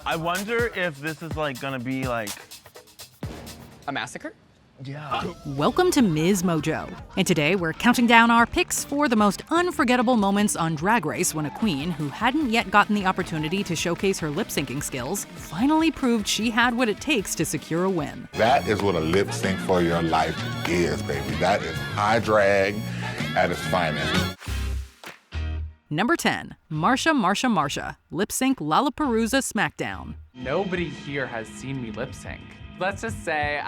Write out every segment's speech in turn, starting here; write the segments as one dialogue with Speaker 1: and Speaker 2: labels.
Speaker 1: I wonder if this is like gonna be like
Speaker 2: a massacre?
Speaker 1: Yeah.
Speaker 3: Welcome to MsMojo, and today we're counting down our picks for the most unforgettable moments on Drag Race when a queen who hadn't yet gotten the opportunity to showcase her lip-syncing skills finally proved she had what it takes to secure a win.
Speaker 4: That is what a lip sync for your life is, baby. That is high drag at its finest.
Speaker 3: Number 10, Marsha, lip-sync Lollapalooza SmackDown.
Speaker 2: Nobody here has seen me lip sync. Let's just say,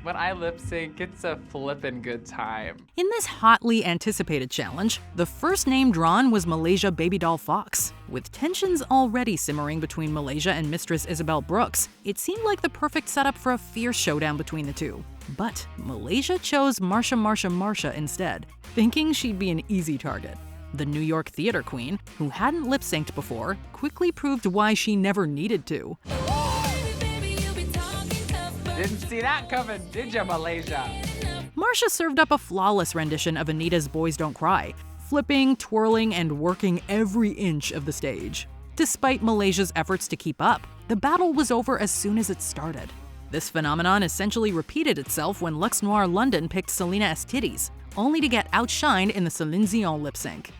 Speaker 2: when I lip sync, it's a flippin' good time.
Speaker 3: In this hotly anticipated challenge, the first name drawn was Malaysia baby doll Fox. With tensions already simmering between Malaysia and Mistress Isabel Brooks, it seemed like the perfect setup for a fierce showdown between the two. But Malaysia chose Marsha instead, thinking she'd be an easy target. The New York theater queen, who hadn't lip-synced before, quickly proved why she never needed to.
Speaker 2: Didn't see that coming, did ya, Malaysia?
Speaker 3: Marsha served up a flawless rendition of Anita's Boys Don't Cry, flipping, twirling, and working every inch of the stage. Despite Malaysia's efforts to keep up, the battle was over as soon as it started. This phenomenon essentially repeated itself when Luxe Noir London picked Selena S. Titties, only to get outshined in the Celine Dion lip sync.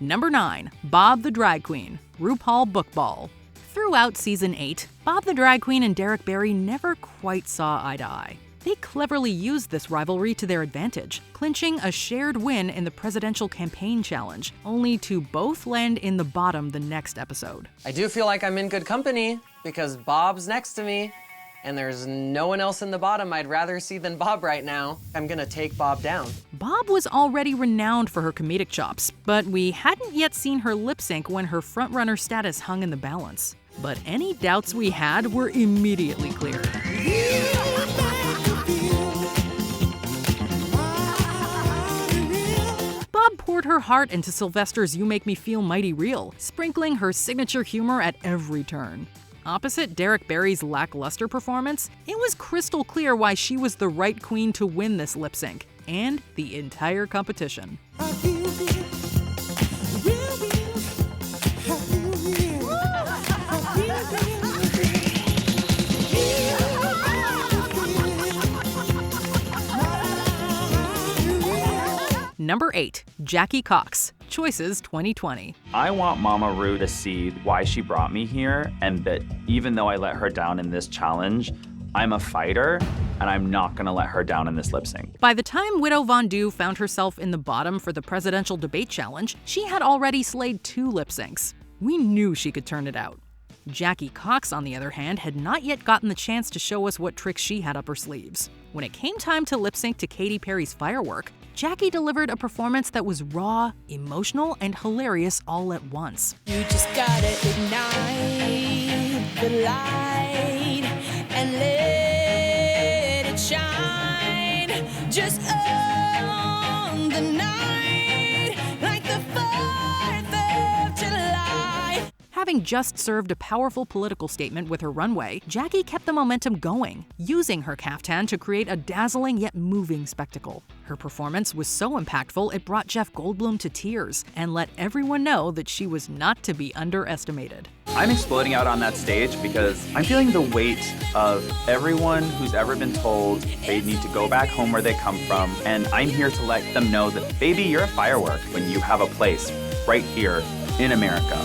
Speaker 3: Number 9, Bob the Drag Queen, RuPaul Book Ball. Throughout Season 8, Bob the Drag Queen and Derek Barry never quite saw eye to eye. They cleverly used this rivalry to their advantage, clinching a shared win in the presidential campaign challenge, only to both land in the bottom the next episode.
Speaker 5: I do feel like I'm in good company, because Bob's next to me, and there's no one else in the bottom I'd rather see than Bob right now. I'm gonna take Bob down.
Speaker 3: Bob was already renowned for her comedic chops, but we hadn't yet seen her lip sync when her frontrunner status hung in the balance. But any doubts we had were immediately cleared. Bob poured her heart into Sylvester's You Make Me Feel Mighty Real, sprinkling her signature humor at every turn. Opposite Derek Barry's lackluster performance, it was crystal clear why she was the right queen to win this lip sync, and the entire competition. Number 8, Jackie Cox, Choices 2020.
Speaker 6: I want Mama Ru to see why she brought me here, and that even though I let her down in this challenge, I'm a fighter, and I'm not gonna let her down in this lip sync.
Speaker 3: By the time Widow Von Du found herself in the bottom for the presidential debate challenge, she had already slayed 2 lip syncs. We knew she could turn it out. Jackie Cox, on the other hand, had not yet gotten the chance to show us what tricks she had up her sleeves. When it came time to lip sync to Katy Perry's Firework, Jackie delivered a performance that was raw, emotional, and hilarious all at once.
Speaker 7: You just gotta ignite the light and let it shine. Just on the night like the 4th of July.
Speaker 3: Having just served a powerful political statement with her runway, Jackie kept the momentum going, using her caftan to create a dazzling yet moving spectacle. Her performance was so impactful it brought Jeff Goldblum to tears and let everyone know that she was not to be underestimated.
Speaker 6: I'm exploding out on that stage because I'm feeling the weight of everyone who's ever been told they need to go back home where they come from, and I'm here to let them know that, baby, you're a firework when you have a place right here in America.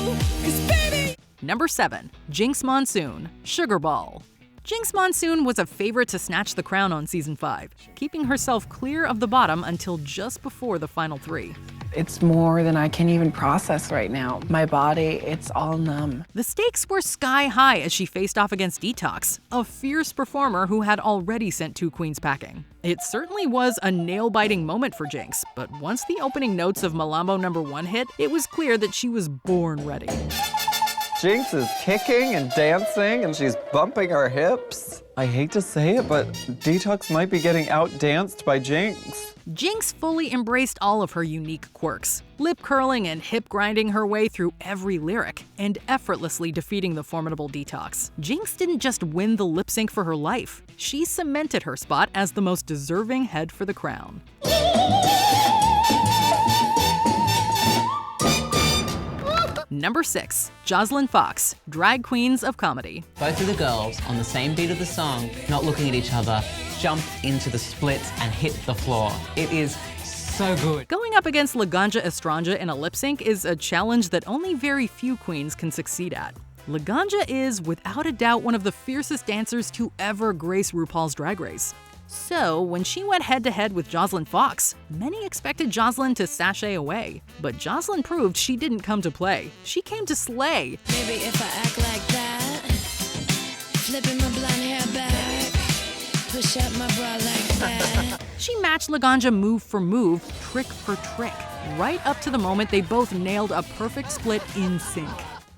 Speaker 3: Number 7, Jinx Monsoon, Sugar Ball. Jinx Monsoon was a favorite to snatch the crown on Season 5, keeping herself clear of the bottom until just before the final 3.
Speaker 8: It's more than I can even process right now. My body, it's all numb.
Speaker 3: The stakes were sky high as she faced off against Detox, a fierce performer who had already sent 2 queens packing. It certainly was a nail-biting moment for Jinx, but once the opening notes of Malambo No. 1 hit, it was clear that she was born ready.
Speaker 9: Jinx is kicking and dancing and she's bumping her hips. I hate to say it, but Detox might be getting outdanced by Jinx.
Speaker 3: Jinx fully embraced all of her unique quirks, lip curling and hip grinding her way through every lyric, and effortlessly defeating the formidable Detox. Jinx didn't just win the lip sync for her life, she cemented her spot as the most deserving head for the crown. Number 6. Joslyn Fox, Drag Queens of Comedy.
Speaker 10: Both of the girls, on the same beat of the song, not looking at each other, jumped into the splits and hit the floor. It is so good.
Speaker 3: Going up against Laganja Estranja in a lip sync is a challenge that only very few queens can succeed at. Laganja is, without a doubt, one of the fiercest dancers to ever grace RuPaul's Drag Race. So, when she went head-to-head with Joslyn Fox, many expected Joslyn to sashay away. But Joslyn proved she didn't come to play. She came to slay.
Speaker 7: Maybe if I act like that, flipping my blonde hair back, push up my bra like that.
Speaker 3: She matched Laganja move for move, trick for trick, right up to the moment they both nailed a perfect split in sync.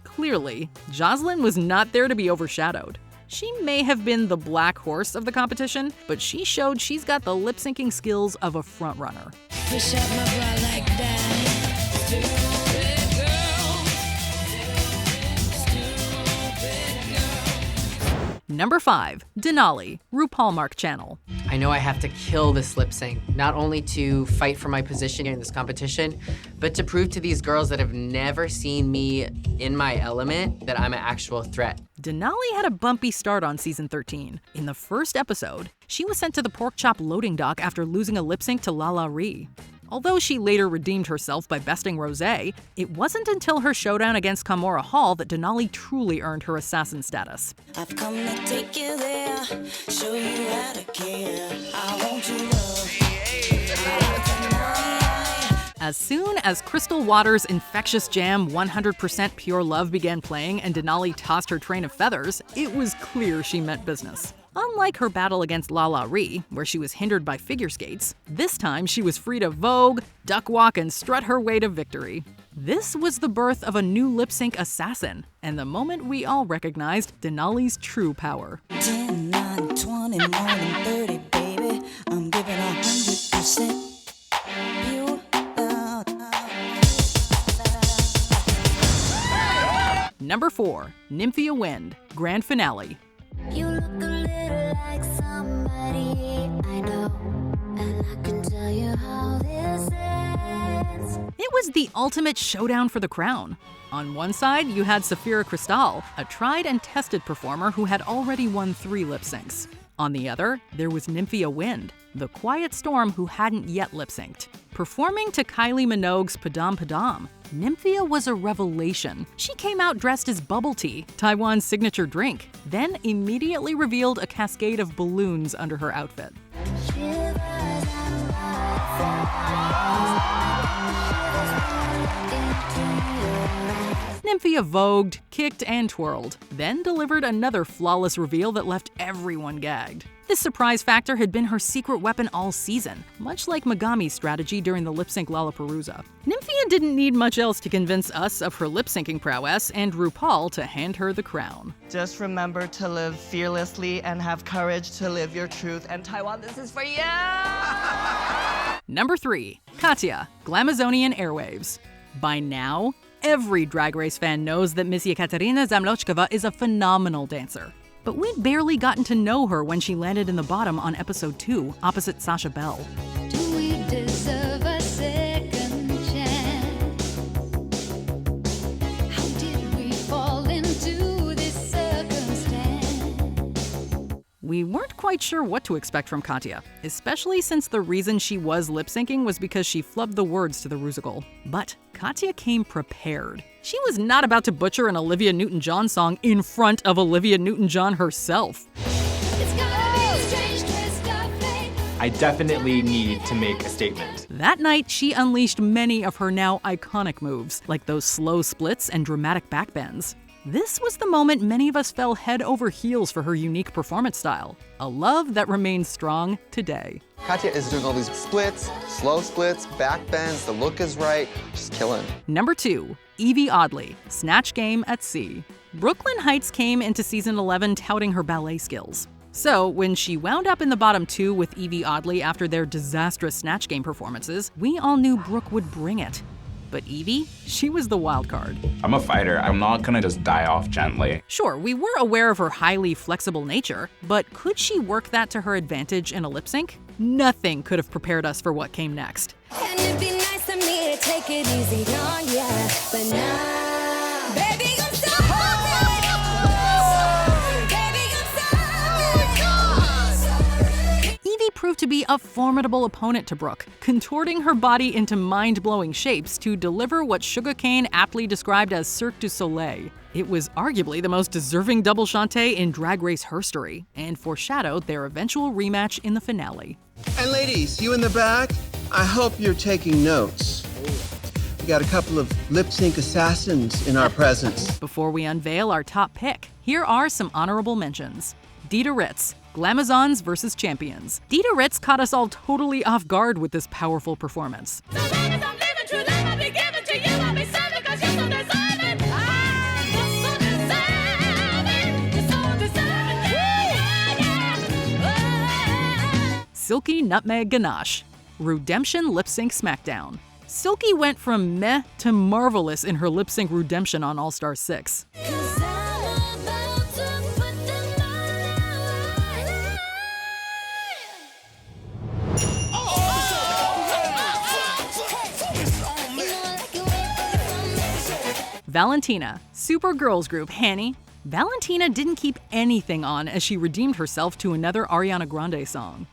Speaker 3: Clearly, Joslyn was not there to be overshadowed. She may have been the black horse of the competition, but she showed she's got the lip-syncing skills of a frontrunner.
Speaker 7: Push up my bra like that. Stupid girl.
Speaker 3: Number 5. Denali, RuPaul Mark Channel.
Speaker 5: I know I have to kill this lip sync, not only to fight for my position in this competition, but to prove to these girls that have never seen me in my element that I'm an actual threat.
Speaker 3: Denali had a bumpy start on season 13. In the first episode, she was sent to the pork chop loading dock after losing a lip sync to Lala Ree. Although she later redeemed herself by besting Rosé, it wasn't until her showdown against Kamora Hall that Denali truly earned her assassin status.
Speaker 7: I've come to take you there, show you how to care. I want you love.
Speaker 3: As soon as Crystal Waters' infectious jam 100% Pure Love began playing and Denali tossed her train of feathers, it was clear she meant business. Unlike her battle against Lala Ree, where she was hindered by figure skates, this time she was free to vogue, duck walk, and strut her way to victory. This was the birth of a new lip-sync assassin, and the moment we all recognized Denali's true power.
Speaker 7: 10, 9, 20, more than 30, baby. I'm giving 100%.
Speaker 3: Number 4. Nymphia Wind, Grand Finale.
Speaker 7: You look a little like somebody I know, and I can tell you how this ends.
Speaker 3: It was the ultimate showdown for the crown. On one side, you had Safira Cristal, a tried and tested performer who had already won 3 lip syncs. On the other, there was Nymphia Wind, the quiet storm who hadn't yet lip synced. Performing to Kylie Minogue's Padam Padam, Nymphia was a revelation. She came out dressed as bubble tea, Taiwan's signature drink, then immediately revealed a cascade of balloons under her outfit. Nymphia vogued, kicked, and twirled, then delivered another flawless reveal that left everyone gagged. This surprise factor had been her secret weapon all season, much like Megami's strategy during the lip-sync Lollapalooza. Nymphia didn't need much else to convince us of her lip-syncing prowess and RuPaul to hand her the crown.
Speaker 11: Just remember to live fearlessly and have courage to live your truth. And Taiwan, this is for you!
Speaker 3: Number 3. Katya, Glamazonian Airwaves. By now, every Drag Race fan knows that Miss Katarina Zova is a phenomenal dancer. But we'd barely gotten to know her when she landed in the bottom on episode 2, opposite Sasha Bell.
Speaker 7: Do we deserve a second chance? How did we fall into this circumstance?
Speaker 3: We weren't quite sure what to expect from Katya, especially since the reason she was lip-syncing was because she flubbed the words to the Rusical. But Katya came prepared. She was not about to butcher an Olivia Newton-John song in front of Olivia Newton-John herself.
Speaker 7: It's gonna be a strange twist of fate.
Speaker 12: I definitely need to make a statement.
Speaker 3: That night, she unleashed many of her now iconic moves, like those slow splits and dramatic backbends. This was the moment many of us fell head over heels for her unique performance style, a love that remains strong today.
Speaker 13: Katya is doing all these splits, slow splits, backbends, the look is right, she's killing.
Speaker 3: Number 2. Eevee Odley, Snatch Game at Sea. Brooklyn Heights came into season 11 touting her ballet skills. So, when she wound up in the bottom 2 with Eevee Odley after their disastrous Snatch Game performances, we all knew Brooke would bring it. But Eevee, she was the wild card.
Speaker 14: I'm a fighter. I'm not gonna just die off gently.
Speaker 3: Sure, we were aware of her highly flexible nature, but could she work that to her advantage in a lip sync? Nothing could have prepared us for what came next.
Speaker 7: And it'd be nice of me to take it easy on ya, but nah, baby, I'm sorry.
Speaker 3: Eevee proved to be a formidable opponent to Brooke, contorting her body into mind-blowing shapes to deliver what Sugarcane aptly described as Cirque du Soleil. It was arguably the most deserving double chante in Drag Race history, and foreshadowed their eventual rematch in the finale.
Speaker 15: And ladies, you in the back, I hope you're taking notes. We got a couple of lip sync assassins in our presence.
Speaker 3: Before we unveil our top pick, here are some honorable mentions. Dita Ritz, Glamazons vs. Champions. Dita Ritz caught us all totally off guard with this powerful performance. Silky Nutmeg Ganache, Redemption Lip Sync Smackdown. Silky went from meh to marvelous in her lip sync redemption on All Star 6. Valentina, super girls group Hanny. Valentina didn't keep anything on as she redeemed herself to another Ariana Grande song.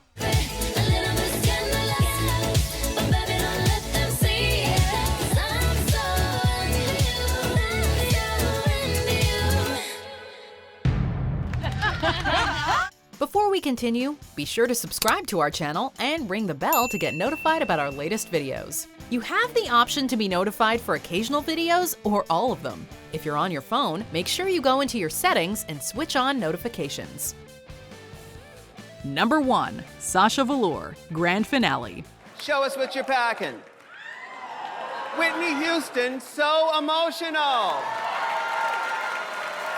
Speaker 3: Before we continue, be sure to subscribe to our channel and ring the bell to get notified about our latest videos. You have the option to be notified for occasional videos or all of them. If you're on your phone, make sure you go into your settings and switch on notifications. Number 1. Sasha Velour, Grand Finale.
Speaker 15: Show us what you're packing. Whitney Houston, so emotional.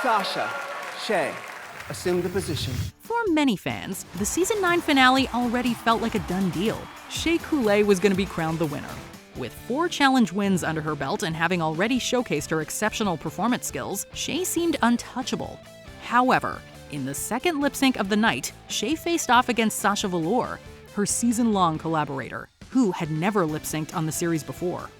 Speaker 15: Sasha, Shay, assume the position.
Speaker 3: For many fans, the season 9 finale already felt like a done deal. Shea Coulee was going to be crowned the winner. With 4 challenge wins under her belt and having already showcased her exceptional performance skills, Shea seemed untouchable. However, in the second lip sync of the night, Shea faced off against Sasha Velour, her season-long collaborator, who had never lip synced on the series before.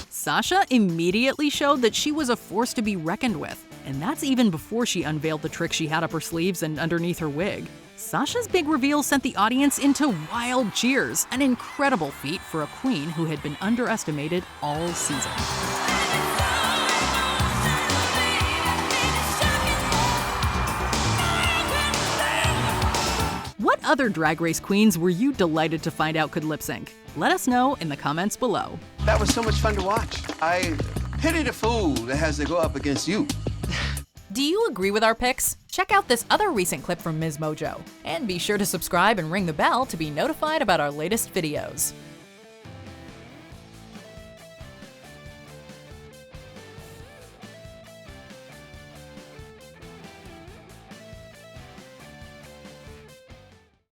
Speaker 3: Sasha immediately showed that she was a force to be reckoned with, and that's even before she unveiled the trick she had up her sleeves and underneath her wig. Sasha's big reveal sent the audience into wild cheers, an incredible feat for a queen who had been underestimated all season. What other Drag Race queens were you delighted to find out could lip sync? Let us know in the comments below.
Speaker 15: That was so much fun to watch. I pity the fool that has to go up against you.
Speaker 3: Do you agree with our picks? Check out this other recent clip from MsMojo. And be sure to subscribe and ring the bell to be notified about our latest videos.